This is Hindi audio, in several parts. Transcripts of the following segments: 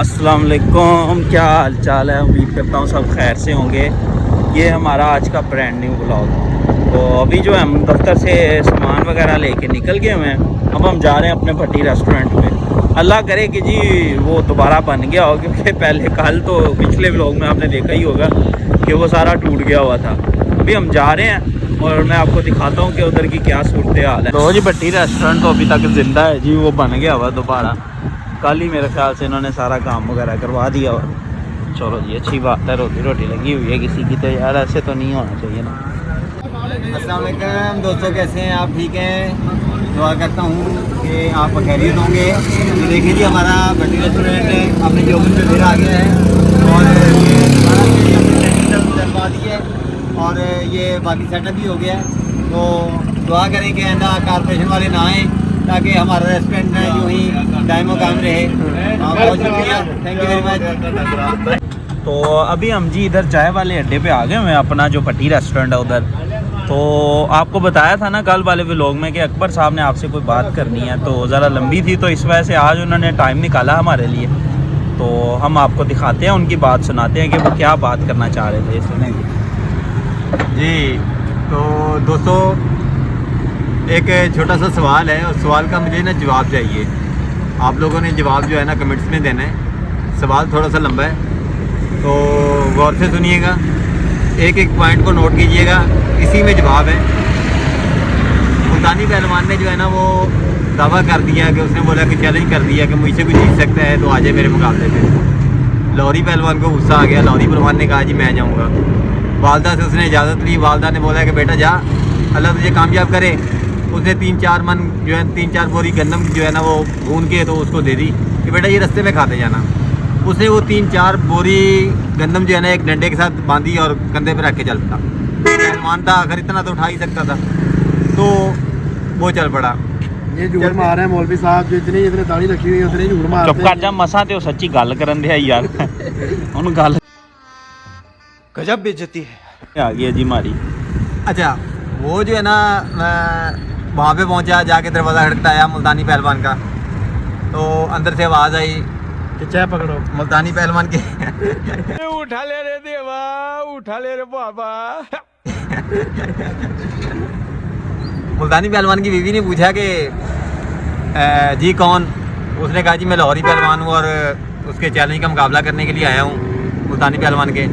अस्सलाम वालेकुम, क्या हाल चाल है। उम्मीद करता हूँ सब खैर से होंगे। ये हमारा आज का ब्रांड न्यू ब्लॉग। तो अभी जो है हम दफ्तर से सामान वगैरह लेके निकल गए हुए हैं। अब हम जा रहे हैं अपने भट्टी रेस्टोरेंट में। अल्लाह करे कि जी वो दोबारा बन गया हो, क्योंकि पहले कल तो पिछले ब्लॉग में आपने देखा ही होगा कि वो सारा टूट गया हुआ था। अभी हम जा रहे हैं और मैं आपको दिखाता हूँ कि उधर की क्या सूरत हाल है। तो जी भट्टी रेस्टोरेंट तो अभी तक ज़िंदा है जी, वो बन गया हुआ दोबारा। कल ही मेरे ख्याल से इन्होंने सारा काम वगैरह करवा दिया। और चलो जी अच्छी बात है, रोटी रोटी लगी हुई है किसी की, तो यार ऐसे तो नहीं होना चाहिए ना। अस्सलाम वालेकुम दोस्तों, कैसे हैं आप? ठीक हैं, दुआ करता हूँ कि आप खैरियत होंगे। तो देखिए जी, हमारा भट्टी रेस्टोरेंट अपने जोबन पे फिर आ गया है और ये हमारा सेटअप डलवा दिया है और ये बाकी सेटअप भी हो गया है। तो दुआ करें कि आइंदा कारपोरेशन वाले ना आएँ, ताकि हमारा रेस्टोरेंट यूँ ही दायमो कायम रहे। बहुत शुक्रिया, थैंक यू वेरी मच। तो अभी हम जी इधर चाय वाले अड्डे पे आ गए हुए हैं, अपना जो भट्टी रेस्टोरेंट है उधर। तो आपको बताया था ना कल वाले व्लॉग में कि अकबर साहब ने आपसे कोई बात करनी है, तो ज़रा लंबी थी, तो इस वजह से आज उन्होंने टाइम निकाला हमारे लिए। तो हम आपको दिखाते हैं, उनकी बात सुनाते हैं कि वो क्या बात करना चाह रहे थे। सुनेंगे जी। तो दोस्तों, एक छोटा सा सवाल है, उस सवाल का मुझे ना जवाब चाहिए। आप लोगों ने जवाब जो है ना कमेंट्स में देना है। सवाल थोड़ा सा लंबा है, तो गौर से सुनिएगा, एक एक पॉइंट को नोट कीजिएगा। इसी में जवाब है। मुल्तानी पहलवान ने जो है ना वो दावा कर दिया कि उसने बोला कि चैलेंज कर दिया कि मुझसे कोई जीत सकता है तो आ जाए मेरे मुकाबले पे। लाहौरी पहलवान को गुस्सा आ गया। लाहौरी पहलवान ने कहा जी मैं जाऊँगा। वालदा से उसने इजाज़त ली। वालदा ने बोला कि बेटा जा, अल्लाह तुझे कामयाब करे। उसने 3-4 मन जो है 3-4 बोरी गंदम जो है ना वो भून के तो उसको दे दी कि बेटा ये रास्ते में खाते जाना। उसने वो 3-4 बोरी गंदम जो है ना एक डंडे के साथ बांधी और कंधे पे रख के चल पड़ा। पहलवान था, अगर इतना तो उठा ही सकता था, तो वो चल पड़ा। ये झूठ मार रहे हैं मौलवी साहब, जो इतने दाढ़ी रखी हुई है उतने झूठ मार चुप कर जा मसा, तो सच्ची गल करन दे यार। उन गल गजब बेइज्जती है। आ गई जी हमारी। अच्छा, वो जो है ना वहाँ पे पहुँचा, जाके दरवाज़ा खटखटाया मुल्तानी पहलवान का। तो अंदर से आवाज़ आई कि चाय पकड़ो। मुल्तानी पहलवान के उठा ले रे देवा, उठा ले रे बाबा। मुल्तानी पहलवान की बीवी ने पूछा कि जी कौन? उसने कहा जी मैं लाहौरी पहलवान हूँ और उसके चैलेंज का मुकाबला करने के लिए आया हूँ मुल्तानी पहलवान के।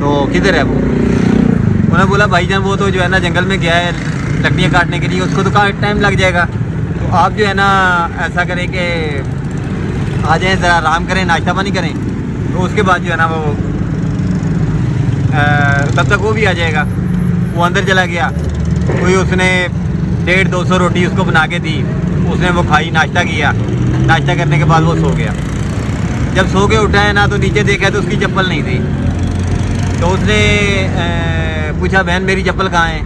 तो किधर है वो? उन्होंने बोला भाईजान वो तो जो है ना जंगल में गया है लकड़ियाँ काटने के लिए, उसको तो टाइम लग जाएगा। तो आप जो है ना ऐसा करें कि आ जाएँ, ज़रा आराम करें, नाश्ता पानी करें, तो उसके बाद जो है ना वो तब तक वो भी आ जाएगा। वो अंदर चला गया। कोई उसने 150-200 रोटी उसको बना के दी। उसने वो खाई, नाश्ता किया। नाश्ता करने के बाद वो सो गया। जब सो के उठा है ना तो नीचे देखा तो उसकी चप्पल नहीं थी। तो उसने पूछा बहन मेरी चप्पल कहाँ है?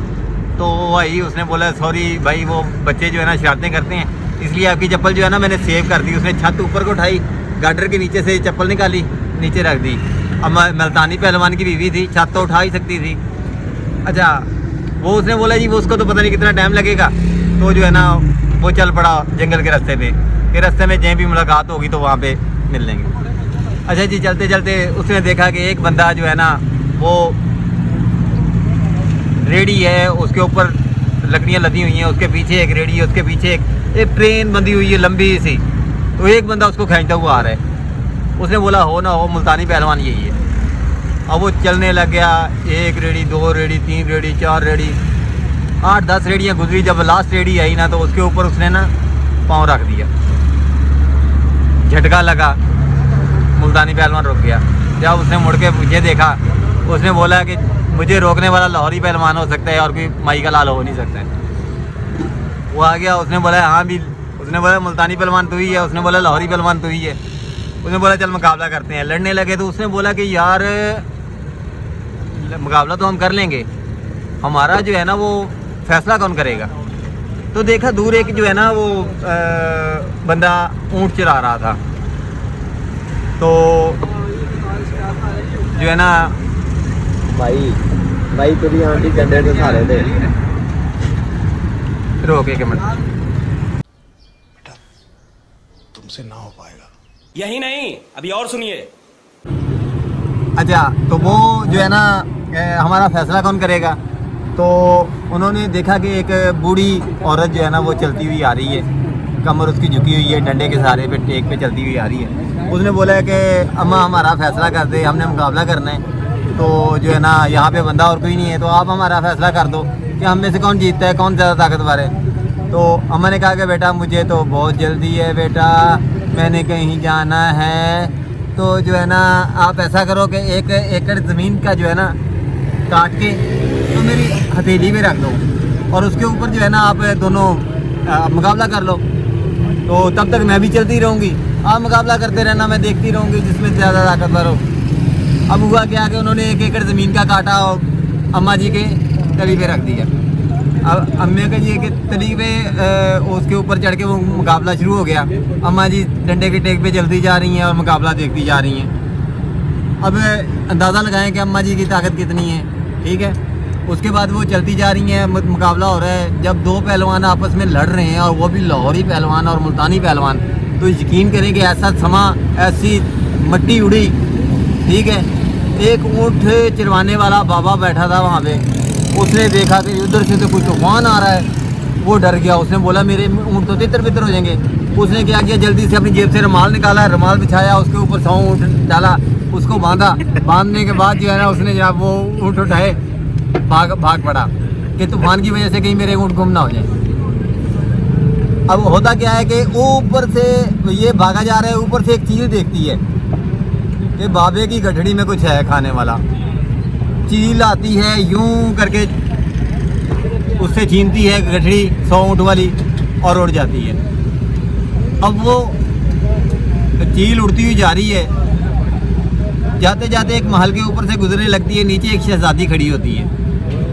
तो भाई उसने बोला सॉरी भाई, वो बच्चे जो है ना शरारतें करते हैं, इसलिए आपकी चप्पल जो है ना मैंने सेव कर दी। उसने छत ऊपर को उठाई, गार्डर के नीचे से चप्पल निकाली, नीचे रख दी। अब मुल्तानी पहलवान की बीवी थी, छत तो उठा ही सकती थी। अच्छा, वो उसने बोला जी वो उसको तो पता नहीं कितना टाइम लगेगा। तो जो है ना वो चल पड़ा जंगल के रास्ते पे कि रास्ते में जहीं भी मुलाकात होगी तो वहाँ पे मिल लेंगे। अच्छा जी, चलते चलते उसने देखा कि एक बंदा जो है ना वो रेडी है, उसके ऊपर लकड़ियाँ लदी हुई हैं, उसके पीछे एक रेडी है, उसके पीछे एक ट्रेन बंधी हुई है लंबी सी। तो एक बंदा उसको खींचता हुआ आ रहा है। उसने बोला हो ना हो मुल्तानी पहलवान यही है। अब वो चलने लग गया। 1 रेडी, 2 रेडी, 3 रेडी, 4 रेडी, 8-10 रेडियाँ गुजरी। जब लास्ट रेडी आई ना तो उसके ऊपर उसने ना पाँव रख दिया। झटका लगा, मुल्तानी पहलवान रुक गया। जब उसने मुड़ के पीछे देखा, उसने बोला कि मुझे रोकने वाला लाहौरी पहलवान हो सकता है और कोई माई का लाल हो नहीं सकता है। वो आ गया। उसने बोला हाँ भी, उसने बोला मुल्तानी पहलवान तू ही है। उसने बोला लाहौरी पहलवान तू ही है। उसने बोला चल मुकाबला करते हैं। लड़ने लगे तो उसने बोला कि यार मुकाबला तो हम कर लेंगे, हमारा जो है ना वो फैसला कौन करेगा? तो देखा दूर एक जो है ना वो बंदा ऊँट चला रहा था। तो जो है ना भाई तेरी आंटी कंधे पे खा रहे थे। रोक एक मिनट। तुमसे ना हो पाएगा। यही नहीं, अभी और सुनिए। अच्छा, तो वो जो है ना हमारा फैसला कौन करेगा? तो उन्होंने देखा कि एक बूढ़ी औरत जो है ना वो चलती हुई आ रही है, कमर उसकी झुकी हुई है, डंडे के सहारे पे टेक पे चलती हुई आ रही है। उसने बोला है कि अम्मा हमारा फैसला कर दे, हमने मुकाबला करना है, तो जो है ना यहाँ पे बंदा और कोई नहीं है, तो आप हमारा फैसला कर दो कि हम में से कौन जीतता है, कौन ज़्यादा ताकतवर है। तो अम्मा ने कहा कि बेटा मुझे तो बहुत जल्दी है बेटा, मैंने कहीं जाना है, तो जो है ना आप ऐसा करो कि 1 एकड़ ज़मीन का जो है ना काट के तो मेरी हथेली में रख दो और उसके ऊपर जो है ना आप दोनों मुकाबला कर लो, तो तब तक मैं भी चलती रहूँगी, आप मुकाबला करते रहना, मैं देखती रहूँगी जिसमें ज़्यादा ताकतवर हो। अब हुआ क्या कि उन्होंने 1 एकड़ ज़मीन का काटा और अम्मा जी के तली पे रख दिया। अब अम्मे का जी के तली पे उसके ऊपर चढ़ के वो मुकाबला शुरू हो गया। अम्मा जी डंडे के टेक पे चलती जा रही हैं और मुकाबला देखती जा रही हैं। अब अंदाज़ा लगाएं कि अम्मा जी की ताकत कितनी है, ठीक है। उसके बाद वो चलती जा रही हैं, मुकाबला हो रहा है। जब 2 पहलवान आपस में लड़ रहे हैं और वो भी लाहौरी पहलवान और मुल्तानी पहलवान, तो यकीन करें कि ऐसा समा, ऐसी मट्टी उड़ी, ठीक है। एक ऊँट चिरवाने वाला बाबा बैठा था वहाँ पे, उसने देखा कि उधर से तो कुछ तूफान आ रहा है, वो डर गया। उसने बोला मेरे ऊँट तो तितर बितर हो जाएंगे। उसने क्या किया, जल्दी से अपनी जेब से रुमाल निकाला, रुमाल बिछाया, उसके ऊपर 100 ऊँट डाला, उसको बांधा। बांधने के बाद जो है ना उसने जब वो ऊँट उठाए भाग पड़ा कि तूफान की वजह से कहीं मेरे ऊँट गुम ना हो जाए। अब होता क्या है कि ऊपर से ये भागा जा रहा है, ऊपर से एक चील देखती है कि बाबे की गठड़ी में कुछ है खाने वाला। चील आती है यूं करके उससे छीनती है गठड़ी 100 ऊँट वाली और उड़ जाती है। अब वो चील उड़ती हुई जा रही है, जाते जाते एक महल के ऊपर से गुजरने लगती है। नीचे एक शहजादी खड़ी होती है,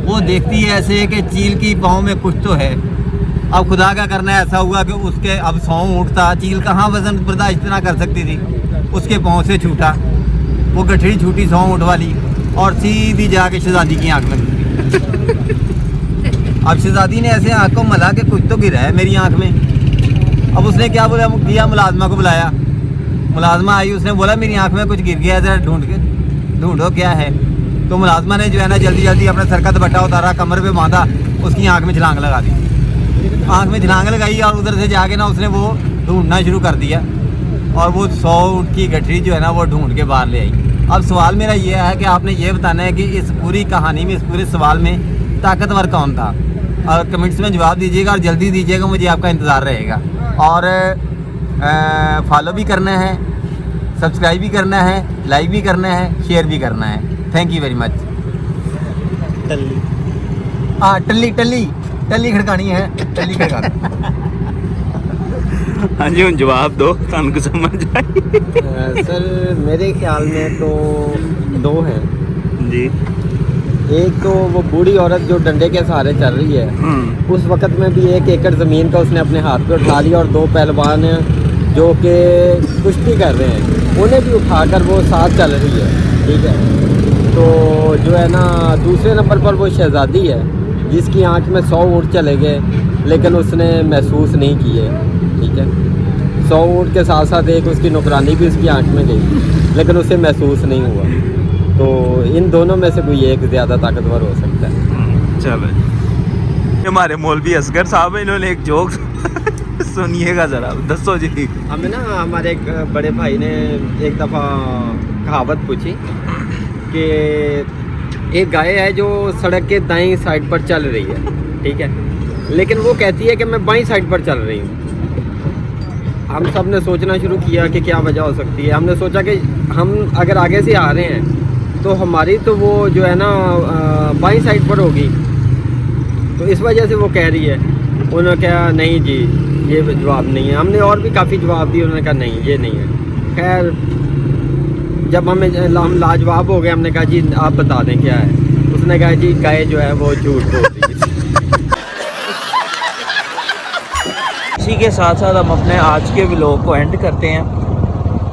वो देखती है ऐसे कि चील की पाँव में कुछ तो है। अब खुदा का करना ऐसा हुआ कि उसके अब 100 ऊँट था, चील कहाँ वजन बर्दाश्त इतना कर सकती थी, उसके पाँव से छूटा, वो गठड़ी छूटी 100 ऊँट वाली और सीधी जाके शहजादी की आँख में घुस गई। अब शहजादी ने ऐसे आँख को मला कि कुछ तो गिरा है मेरी आँख में। अब उसने क्या बोला किया, मुलाजमा को बुलाया। मुलाजमा आई, उसने बोला मेरी आँख में कुछ गिर गया, ज़रा ढूंढो क्या है। तो मुलाजमा ने जो है ना जल्दी जल्दी अपना सर का दुपट्टा उतारा, कमर पे बांधा, उसकी आँख में छलांग लगा दी। आँख में छलांग लगाई और उधर से जाके ना उसने वो ढूंढना शुरू कर दिया और वो 100 ऊँट की गठरी जो है ना वो ढूंढ के बाहर ले आई। अब सवाल मेरा ये है कि आपने ये बताना है कि इस पूरी कहानी में, इस पूरे सवाल में ताकतवर कौन था, और कमेंट्स में जवाब दीजिएगा और जल्दी दीजिएगा, मुझे आपका इंतज़ार रहेगा। और फॉलो भी करना है, सब्सक्राइब भी करना है, लाइक भी करना है, शेयर भी करना है। Thank you very much. टल्ली हाँ, टल्ली खड़कानी है, टल्ली खड़कानी। हाँ जी, हम जवाब दो, तुम समझ आए। सर मेरे ख्याल में तो 2 हैं जी। एक तो वो बूढ़ी औरत जो डंडे के सहारे चल रही है, उस वक़्त में भी 1 एकड़ ज़मीन का उसने अपने हाथ पे उठा लिया और 2 पहलवान जो कि कुश्ती कर रहे हैं उन्हें भी उठाकर वो साथ चल रही है, ठीक है। तो जो है ना दूसरे नंबर पर वो शहज़ादी है जिसकी आंख में 100 ऊँट चले गए लेकिन उसने महसूस नहीं किए, ठीक है। 100 ऊँट के साथ साथ एक उसकी नौकरानी भी उसकी आंख में गई लेकिन उसे महसूस नहीं हुआ। तो इन दोनों में से कोई एक ज़्यादा ताकतवर हो सकता है। चलो, हमारे मौलवी असगर साहब, इन्होंने एक जोक सुनिएगा ज़रा, दसो जी। हमें ना हमारे एक बड़े भाई ने एक दफ़ा कहावत पूछी कि एक गाय है जो सड़क के दाईं साइड पर चल रही है, ठीक है, लेकिन वो कहती है कि मैं बाईं साइड पर चल रही हूँ। हम सब ने सोचना शुरू किया कि क्या वजह हो सकती है। हमने सोचा कि हम अगर आगे से आ रहे हैं तो हमारी तो वो जो है ना बाईं साइड पर होगी, तो इस वजह से वो कह रही है। उन्होंने कहा नहीं जी ये जवाब नहीं है। हमने और भी काफ़ी जवाब दिए, उन्होंने कहा नहीं ये नहीं है। खैर जब हम लाजवाब हो गए, हमने कहा जी आप बता दें क्या है। उसने कहा जी गाय जो है वो झूठ बोल रही है। इसी के साथ साथ हम अपने आज के व्लॉग को एंड करते हैं।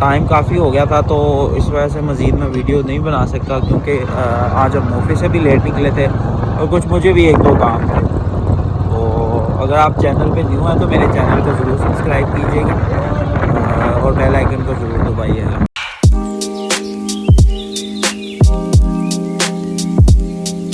टाइम काफ़ी हो गया था तो इस वजह से मज़ीद मैं वीडियो नहीं बना सकता, क्योंकि आज हम ऑफिस से भी लेट निकले थे और कुछ मुझे भी 1-2 काम थे। तो अगर आप चैनल पे न्यू हैं तो मेरे चैनल को ज़रूर सब्सक्राइब कीजिएगा। और बेल आइकन को जरूर दबाइएगा।